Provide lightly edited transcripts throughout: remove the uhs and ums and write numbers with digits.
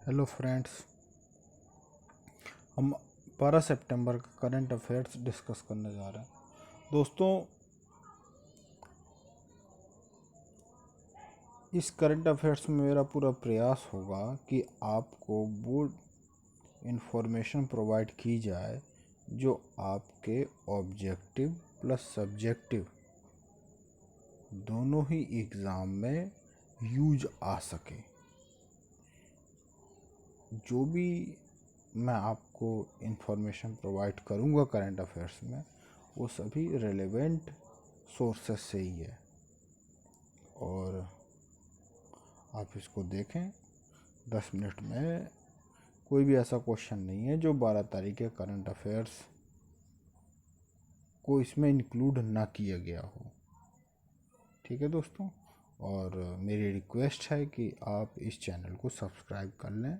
Hello friends, हम 12 सितंबर का current affairs discuss करने जा रहे हैं। दोस्तों, इस करंट अफेयर्स में मेरा पूरा प्रयास होगा कि आपको वो इन्फॉर्मेशन प्रोवाइड की जाए जो आपके ऑब्जेक्टिव प्लस सब्जेक्टिव दोनों ही एग्ज़ाम में यूज आ सके। जो भी मैं आपको इन्फॉर्मेशन प्रोवाइड करूँगा करंट अफेयर्स में, वो सभी रेलेवेंट सोर्सेस से ही है और आप इसको देखें। 10 मिनट में कोई भी ऐसा क्वेश्चन नहीं है जो 12 तारीख के करंट अफेयर्स को इसमें इंक्लूड ना किया गया हो। ठीक है दोस्तों, और मेरी रिक्वेस्ट है कि आप इस चैनल को सब्सक्राइब कर लें,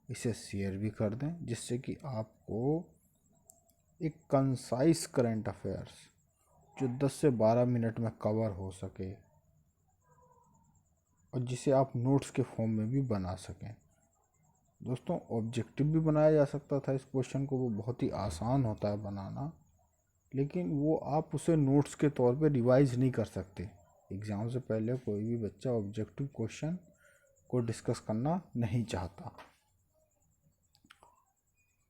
इसे शेयर भी कर दें, जिससे कि आपको एक कंसाइज करंट अफेयर्स जो 10 से 12 मिनट में कवर हो सके और जिसे आप नोट्स के फॉर्म में भी बना सकें। दोस्तों, ऑब्जेक्टिव भी बनाया जा सकता था इस क्वेश्चन को, वो बहुत ही आसान होता है बनाना, लेकिन वो आप उसे नोट्स के तौर पे रिवाइज नहीं कर सकते। एग्ज़ाम से पहले कोई भी बच्चा ऑब्जेक्टिव क्वेश्चन को डिस्कस करना नहीं चाहता।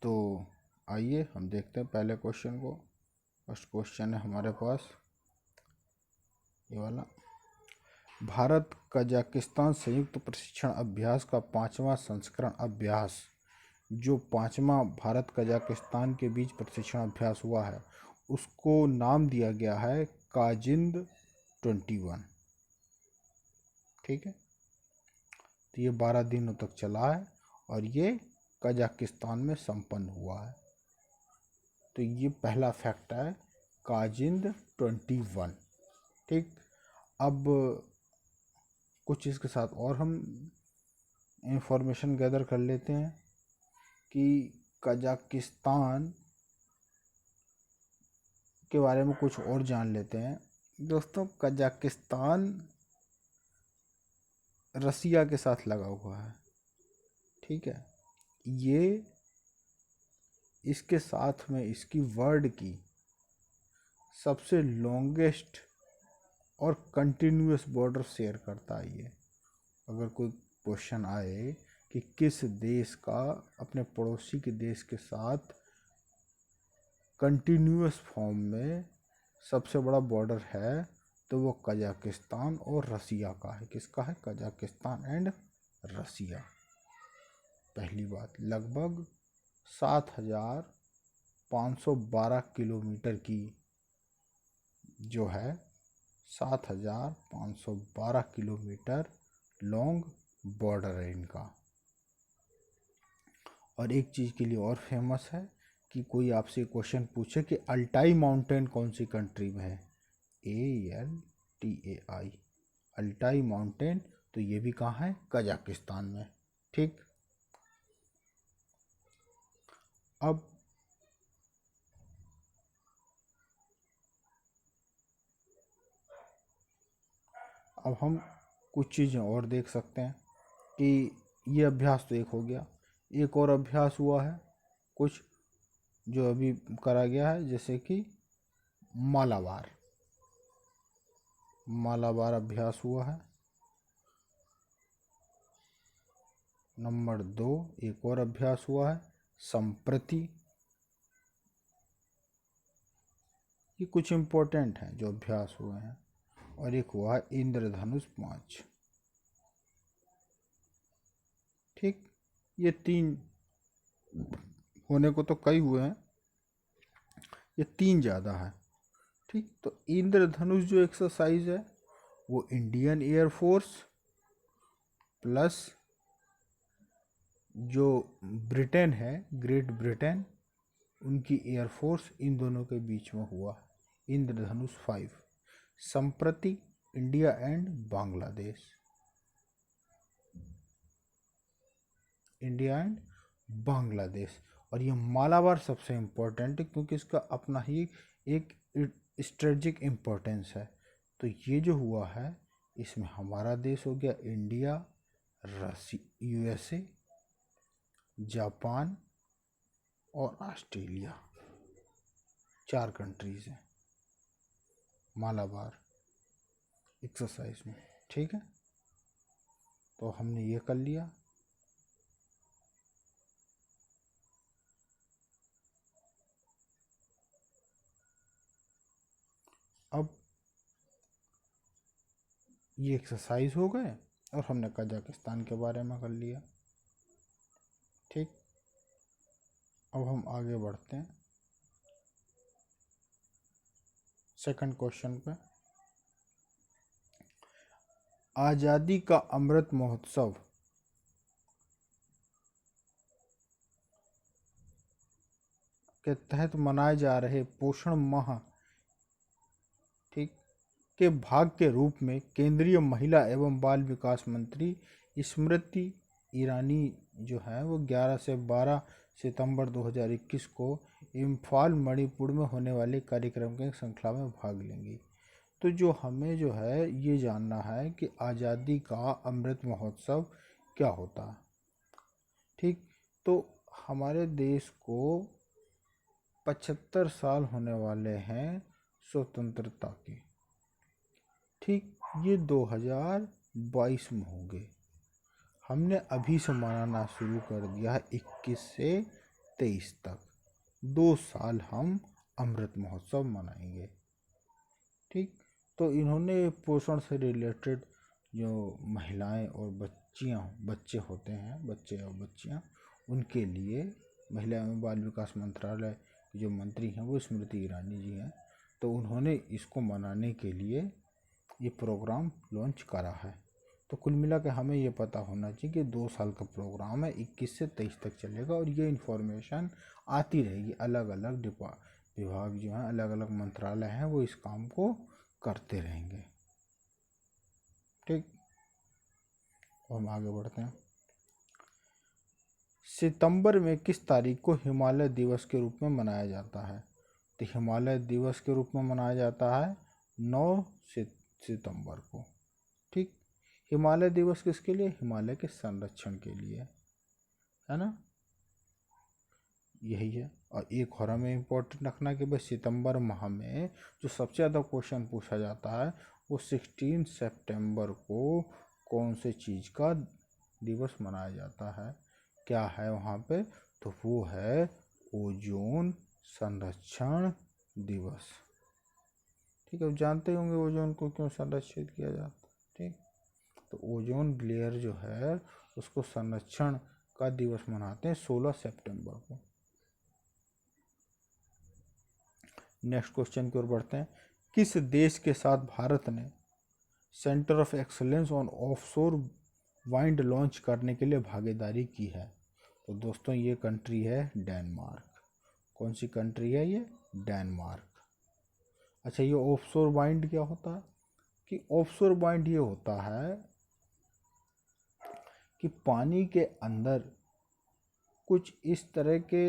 तो आइए हम देखते हैं पहले क्वेश्चन को। फर्स्ट क्वेश्चन है हमारे पास ये वाला। भारत कजाकिस्तान संयुक्त प्रशिक्षण अभ्यास का 5वां संस्करण अभ्यास, जो 5वां भारत कजाकिस्तान के बीच प्रशिक्षण अभ्यास हुआ है, उसको नाम दिया गया है काजिंद 21। ठीक है, तो ये 12 दिनों तक चला है और ये कजाकिस्तान में संपन्न हुआ है। तो ये पहला फैक्ट है, काजिंद 21। ठीक, अब कुछ इसके साथ और हम इंफॉर्मेशन गैदर कर लेते हैं कि कजाकिस्तान के बारे में कुछ और जान लेते हैं। दोस्तों, कजाकिस्तान रसिया के साथ लगा हुआ है। ठीक है, ये इसके साथ में इसकी वर्ल्ड की सबसे लॉन्गेस्ट और कंटिन्यूअस बॉर्डर शेयर करता है। ये अगर कोई क्वेश्चन आए कि किस देश का अपने पड़ोसी के देश के साथ कंटिन्यूअस फॉर्म में सबसे बड़ा बॉर्डर है, तो वो कजाकिस्तान और रसिया का है। किसका है? Kazakhstan and Russia. पहली बात, लगभग 7,512 किलोमीटर की जो है 7,512 किलोमीटर लॉन्ग बॉर्डर है इनका। और एक चीज़ के लिए और फेमस है कि कोई आपसे क्वेश्चन पूछे कि अल्टाई माउंटेन कौन सी कंट्री में है, ALTAI, अल्टाई माउंटेन, तो ये भी कहाँ है? कजाकिस्तान में। ठीक, अब हम कुछ चीज़ें और देख सकते हैं कि ये अभ्यास तो एक हो गया, एक और अभ्यास हुआ है कुछ जो अभी करा गया है, जैसे कि मालाबार अभ्यास हुआ है। नंबर 2, एक और अभ्यास हुआ है संप्रति। ये कुछ इम्पोर्टेंट हैं जो अभ्यास हुए हैं। और एक हुआ है इंद्रधनुष 5। ठीक, ये 3 होने को तो कई हुए हैं, ये 3 ज़्यादा है। ठीक, तो इंद्रधनुष जो एक्सरसाइज है वो इंडियन एयरफोर्स प्लस जो ब्रिटेन है, ग्रेट ब्रिटेन, उनकी एयरफोर्स, इन दोनों के बीच में हुआ इंद्रधनुष 5। संप्रति India and Bangladesh, India and Bangladesh. और ये मालाबार सबसे इम्पोर्टेंट है क्योंकि इसका अपना ही एक स्ट्रेटजिक इम्पोर्टेंस है। तो ये जो हुआ है इसमें हमारा देश हो गया इंडिया, USA जापान और ऑस्ट्रेलिया, 4 कंट्रीज हैं मालाबार एक्सरसाइज में। ठीक है, तो हमने ये कर लिया। अब ये एक्सरसाइज हो गए और हमने कजाकिस्तान के बारे में कर लिया। ठीक, अब हम आगे बढ़ते हैं सेकंड क्वेश्चन पे। आज़ादी का अमृत महोत्सव के तहत मनाए जा रहे पोषण माह ठीक के भाग के रूप में केंद्रीय महिला एवं बाल विकास मंत्री स्मृति ईरानी जो है वो 11 से 12 सितंबर 2021 को इम्फाल मणिपुर में होने वाले कार्यक्रम के श्रृंखला में भाग लेंगी। तो जो हमें जो है ये जानना है कि आज़ादी का अमृत महोत्सव क्या होता है। ठीक, तो हमारे देश को 75 साल होने वाले हैं स्वतंत्रता के। ठीक, ये 2022 में होंगे। हमने अभी से मनाना शुरू कर दिया है 21 से 23 तक, 2 साल हम अमृत महोत्सव मनाएंगे। ठीक, तो इन्होंने पोषण से रिलेटेड जो महिलाएं और बच्चे होते हैं, बच्चे और बच्चियां, उनके लिए महिला एवं बाल विकास मंत्रालय के जो मंत्री हैं वो स्मृति ईरानी जी हैं। तो उन्होंने इसको मनाने के लिए ये प्रोग्राम लॉन्च करा है। तो कुल मिला के हमें ये पता होना चाहिए कि 2 साल का प्रोग्राम है, 21 से 23 तक चलेगा और ये इन्फॉर्मेशन आती रहेगी। अलग अलग विभाग जो हैं, अलग अलग मंत्रालय हैं, वो इस काम को करते रहेंगे। ठीक, हम आगे बढ़ते हैं। सितंबर में किस तारीख को हिमालय दिवस के रूप में मनाया जाता है? तो हिमालय दिवस के रूप में मनाया जाता है 9 सितंबर को। ठीक, हिमालय दिवस किसके लिए? हिमालय के संरक्षण के लिए, है ना, यही है। और एक और हमें इम्पोर्टेंट रखना कि भाई सितंबर माह में जो सबसे ज़्यादा क्वेश्चन पूछा जाता है वो 16 सितंबर को कौन से चीज़ का दिवस मनाया जाता है, क्या है वहाँ पे? तो वो है ओजोन संरक्षण दिवस। ठीक है, जानते होंगे ओजोन को क्यों संरक्षित किया जाता है। ठीक, तो ओजोन लेयर जो है उसको संरक्षण का दिवस मनाते हैं 16 सितंबर को। नेक्स्ट क्वेश्चन की ओर बढ़ते हैं। किस देश के साथ भारत ने centre of excellence on offshore wind launch करने के लिए भागीदारी की है? तो दोस्तों ये कंट्री है डेनमार्क। कौन सी कंट्री है ये? डेनमार्क। अच्छा, ये ऑफशोर वाइंड क्या होता है? कि ऑफशोर वाइंड ये होता है कि पानी के अंदर कुछ इस तरह के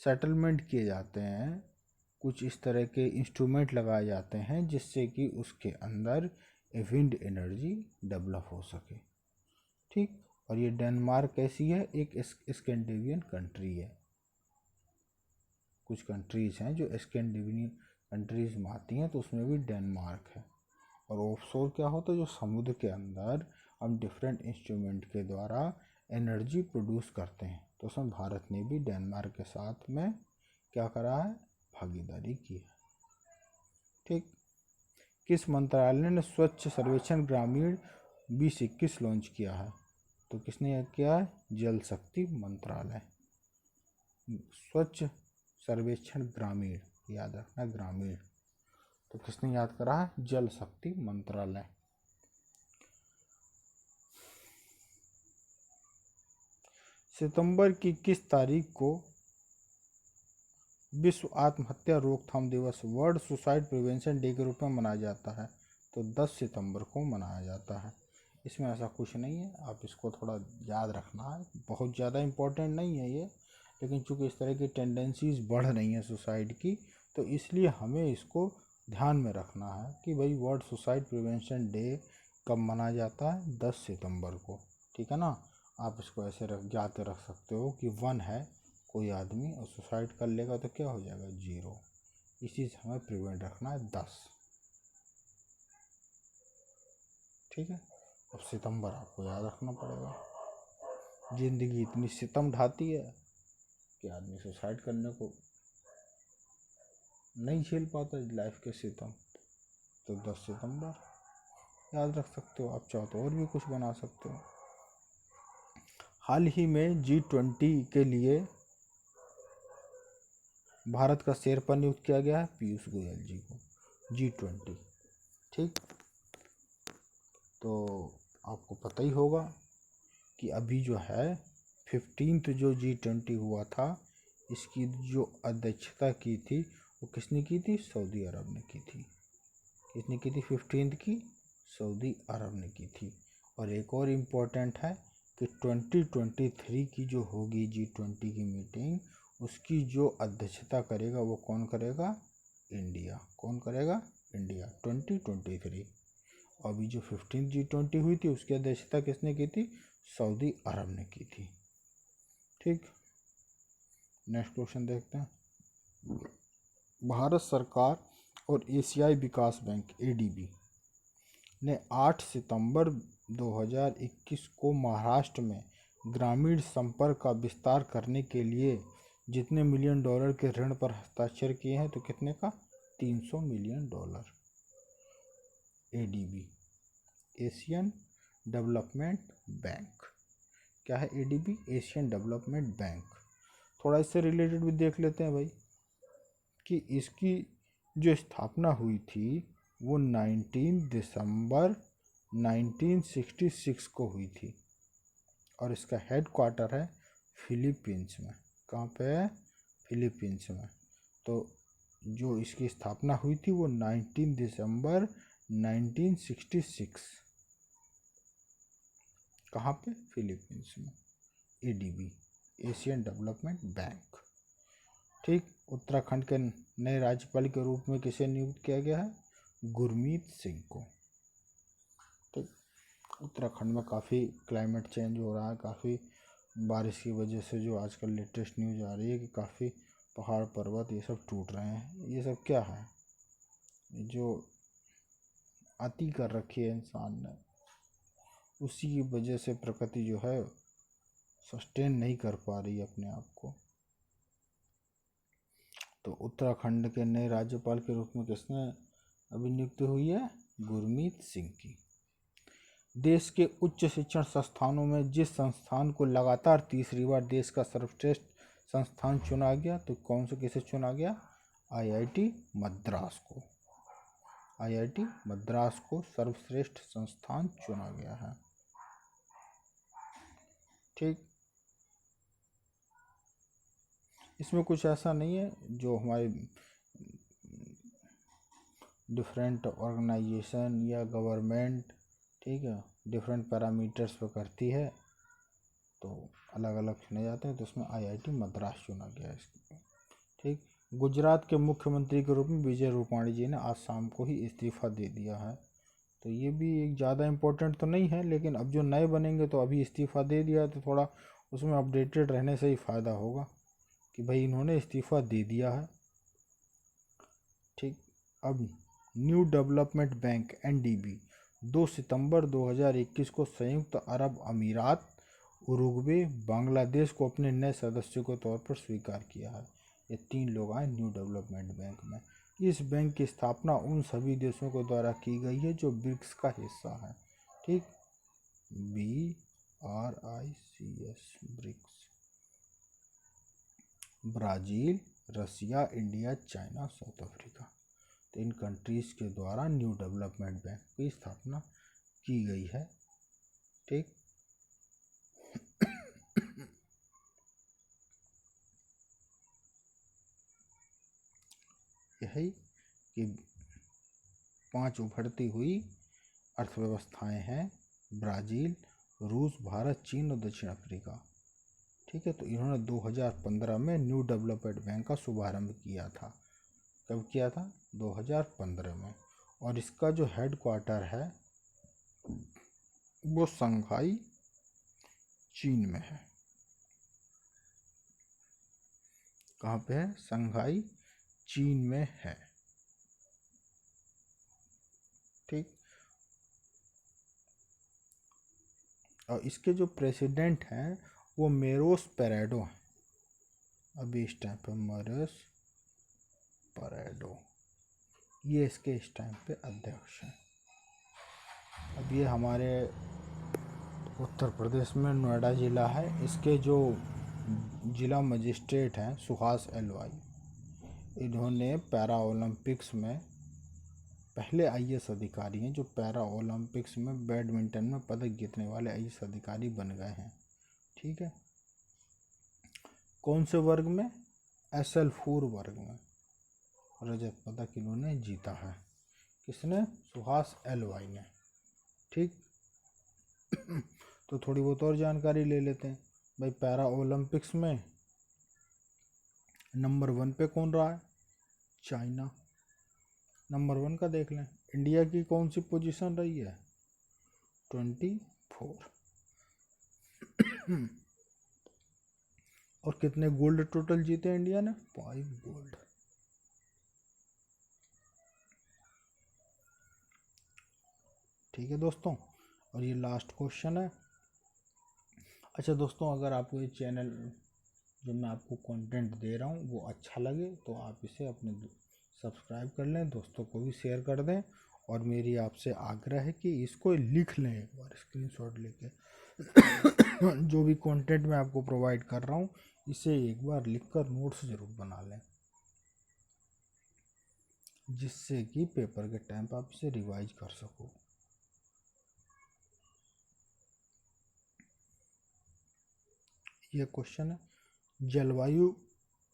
सेटलमेंट किए जाते हैं, कुछ इस तरह के इंस्ट्रूमेंट लगाए जाते हैं जिससे कि उसके अंदर विंड एनर्जी डेवलप हो सके। ठीक, और ये डेनमार्क कैसी है? एक स्कैंडिनेवियन कंट्री है। कुछ कंट्रीज हैं जो स्कैंडिनेवियन कंट्रीज में आती हैं, तो उसमें भी डेनमार्क है। और ऑफशोर क्या होता है? जो समुद्र के अंदर हम डिफरेंट इंस्ट्रूमेंट के द्वारा एनर्जी प्रोड्यूस करते हैं। तो उसमें भारत ने भी डेनमार्क के साथ में क्या करा है? भागीदारी की है। ठीक, किस मंत्रालय ने स्वच्छ सर्वेक्षण ग्रामीण 2021 लॉन्च किया है? तो किसने किया है? जल शक्ति मंत्रालय। स्वच्छ सर्वेक्षण ग्रामीण, याद रखना ग्रामीण। तो किसने याद करा है? जल शक्ति मंत्रालय। सितंबर की किस तारीख को विश्व आत्महत्या रोकथाम दिवस, वर्ल्ड सुसाइड प्रिवेंशन डे के रूप में मनाया जाता है? तो 10 सितंबर को मनाया जाता है। इसमें ऐसा कुछ नहीं है, आप इसको थोड़ा याद रखना है, बहुत ज़्यादा इम्पोर्टेंट नहीं है ये, लेकिन चूँकि इस तरह की टेंडेंसीज बढ़ रही हैं सुसाइड की, तो इसलिए हमें इसको ध्यान में रखना है कि भाई वर्ल्ड सुसाइड प्रिवेंशन डे कब मनाया जाता है? 10 सितंबर को। ठीक है ना। आप इसको ऐसे याद रख सकते हो कि 1 है, कोई आदमी और सुसाइड कर लेगा तो क्या हो जाएगा 0। इसी से हमें प्रिवेंट रखना है 10। ठीक है। अब सितंबर आपको याद रखना पड़ेगा। जिंदगी इतनी सितम ढाती है कि आदमी सुसाइड करने को नहीं झेल पाता लाइफ के सितम, तो 10 सितंबर याद रख सकते हो। आप चाहो तो और भी कुछ बना सकते हो। हाल ही में G20 के लिए भारत का शेरपा नियुक्त किया गया है पीयूष गोयल जी को, G20। ठीक, तो आपको पता ही होगा कि अभी जो है 15th जो G20 हुआ था, इसकी जो अध्यक्षता की थी वो किसने की थी? सऊदी अरब ने की थी। किसने की थी 15th की? सऊदी अरब ने की थी। और एक और इम्पोर्टेंट है कि 2023 की जो होगी G20 की मीटिंग, उसकी जो अध्यक्षता करेगा वो कौन करेगा? इंडिया। कौन करेगा? इंडिया। 2023। अभी जो 15th G20 हुई थी उसकी अध्यक्षता किसने की थी? सऊदी अरब ने की थी। ठीक, नेक्स्ट क्वेश्चन देखते हैं। भारत सरकार और एशियाई विकास बैंक ADB ने 8 सितंबर 2021 को महाराष्ट्र में ग्रामीण संपर्क का विस्तार करने के लिए जितने मिलियन डॉलर के ऋण पर हस्ताक्षर किए हैं, तो कितने का? 300 million dollar. ADB, Asian development bank. क्या है ADB? Asian development bank. थोड़ा इससे रिलेटेड भी देख लेते हैं भाई कि इसकी जो स्थापना हुई थी वो 19 दिसंबर 1966 को हुई थी और इसका हेड क्वार्टर है फिलीपींस में। कहाँ पे है? फिलीपींस में। तो जो इसकी स्थापना हुई थी वो 19 दिसंबर 1966। कहाँ पे? फिलीपींस में। ADB, Asian development bank. ठीक, उत्तराखंड के नए राज्यपाल के रूप में किसे नियुक्त किया गया है? गुरमीत सिंह को। ठीक, उत्तराखंड में काफ़ी क्लाइमेट चेंज हो रहा है, काफ़ी बारिश की वजह से जो आजकल लेटेस्ट न्यूज़ आ रही है कि काफ़ी पहाड़ पर्वत ये सब टूट रहे हैं। ये सब क्या है? जो अति कर रखी है इंसान ने, उसी की वजह से प्रकृति जो है सस्टेन नहीं कर पा रही है अपने आप को। तो उत्तराखंड के नए राज्यपाल के रूप में किसने अभी नियुक्ति हुई है? गुरमीत सिंह की। देश के उच्च शिक्षण संस्थानों में जिस संस्थान को लगातार तीसरी बार देश का सर्वश्रेष्ठ संस्थान चुना गया, तो कौन से किसे चुना गया? IIT मद्रास को। IIT मद्रास को सर्वश्रेष्ठ संस्थान चुना गया है। ठीक, इसमें कुछ ऐसा नहीं है जो हमारे डिफरेंट ऑर्गेनाइजेशन या गवर्नमेंट, ठीक है, डिफरेंट पैरामीटर्स पर करती है तो अलग अलग चुने जाते हैं, तो उसमें IIT मद्रास चुना गया है इसको। ठीक, गुजरात के मुख्यमंत्री के रूप में विजय रूपाणी जी ने आज शाम को ही इस्तीफा दे दिया है। तो ये भी एक ज़्यादा इम्पोर्टेंट तो नहीं है, लेकिन अब जो नए बनेंगे तो अभी इस्तीफा दे दिया तो थोड़ा उसमें अपडेटेड रहने से ही फ़ायदा होगा कि भाई इन्होंने इस्तीफा दे दिया है। ठीक, अब न्यू डेवलपमेंट बैंक NDB 2 सितंबर 2021 को संयुक्त अरब अमीरात, उरुग्वे, बांग्लादेश को अपने नए सदस्यों के तौर पर स्वीकार किया है। ये 3 लोग आए न्यू डेवलपमेंट बैंक में। इस बैंक की स्थापना उन सभी देशों के द्वारा की गई है जो ब्रिक्स का हिस्सा है। ठीक, BRICS, ब्रिक्स। ब्राज़ील, रसिया, इंडिया, चाइना, साउथ अफ्रीका। तो इन कंट्रीज़ के द्वारा न्यू डेवलपमेंट बैंक की स्थापना की गई है। ठीक, यही कि 5 उभरती हुई अर्थव्यवस्थाएं हैं ब्राज़ील, रूस, भारत, चीन और दक्षिण अफ्रीका। ठीक है, तो इन्होंने 2015 में न्यू डेवलपमेंट बैंक का शुभारंभ किया था। कब किया था? 2015 में। और इसका जो हेड क्वार्टर है वो शंघाई चीन में है। कहाँ पे है? शंघाई चीन में है। ठीक। और इसके जो प्रेसिडेंट हैं वो मेरोस पेरेडो हैं अभी इस टाइम पे। मेरोस पेरेडो ये इसके इस टाइम पे अध्यक्ष हैं। अब ये हमारे उत्तर प्रदेश में नोएडा ज़िला है। इसके जो ज़िला मजिस्ट्रेट हैं सुहास एलवाई, इन्होंने पैरा ओलंपिक्स में पहले आईएएस अधिकारी हैं जो पैरा ओलंपिक्स में बैडमिंटन में पदक जीतने वाले आईएएस अधिकारी बन गए हैं। ठीक है। कौन से वर्ग में? SL4 वर्ग में रजत पदक इन्होंने जीता है। किसने? सुहास एलवाई ने। ठीक। तो थोड़ी बहुत और जानकारी ले लेते हैं भाई। पैरा ओलंपिक्स में नंबर 1 पे कौन रहा है? चाइना। नंबर 1 का देख लें। इंडिया की कौन सी पोजीशन रही है? 24। और कितने गोल्ड टोटल जीते इंडिया ने? 5 गोल्ड। ठीक है दोस्तों। और ये लास्ट क्वेश्चन है। अच्छा दोस्तों, अगर आपको ये चैनल जो मैं आपको कंटेंट दे रहा हूँ वो अच्छा लगे तो आप इसे अपने सब्सक्राइब कर लें, दोस्तों को भी शेयर कर दें। और मेरी आपसे आग्रह है कि इसको लिख लें एक बार स्क्रीनशॉट लेके। जो भी कंटेंट मैं आपको प्रोवाइड कर रहा हूँ इसे एक बार लिखकर नोट्स ज़रूर बना लें, जिससे कि पेपर के टाइम पर आप इसे रिवाइज कर सको। ये क्वेश्चन है, जलवायु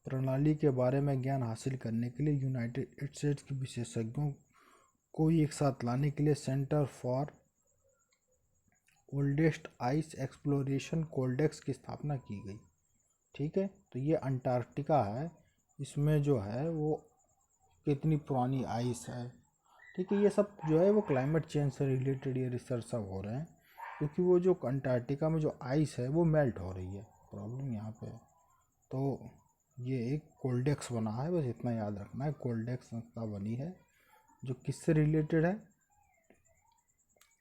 प्रणाली के बारे में ज्ञान हासिल करने के लिए यूनाइटेड स्टेट्स के विशेषज्ञों को एक साथ लाने के लिए centre for coldest ice exploration COLDEX की स्थापना की गई। ठीक है। तो ये अंटार्कटिका है, इसमें जो है वो कितनी पुरानी आइस है। ठीक है। ये सब जो है वो क्लाइमेट चेंज से रिलेटेड ये रिसर्च सब हो रहे हैं, क्योंकि वो जो अंटार्कटिका में जो आइस है वो मेल्ट हो रही है। प्रॉब्लम यहाँ पे है। तो ये एक कोल्डेक्स बना है, बस इतना याद रखना है। कोल्डेक्स संस्था बनी है जो किससे रिलेटेड है?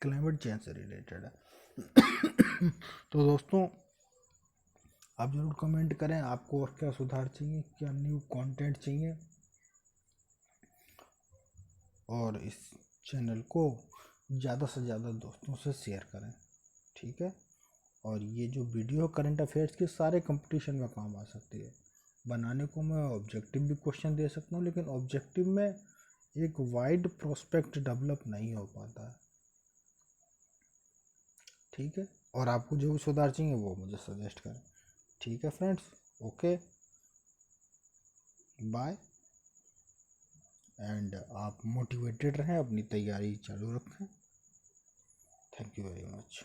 क्लाइमेट चेंज से रिलेटेड है। तो दोस्तों आप ज़रूर कमेंट करें आपको और क्या सुधार चाहिए, क्या न्यू कंटेंट चाहिए। और इस चैनल को ज़्यादा से ज़्यादा दोस्तों से शेयर करें। ठीक है। और ये जो वीडियो करंट अफेयर्स के सारे कंपटीशन में काम आ सकती है। बनाने को मैं ऑब्जेक्टिव भी क्वेश्चन दे सकता हूँ, लेकिन ऑब्जेक्टिव में एक वाइड प्रोस्पेक्ट डेवलप नहीं हो पाता है। ठीक है। और आपको जो भी सुधार चाहिए वो मुझे सजेस्ट करें। ठीक है फ्रेंड्स, ओके बाय। एंड आप मोटिवेटेड रहें, अपनी तैयारी चालू रखें। Thank you very much.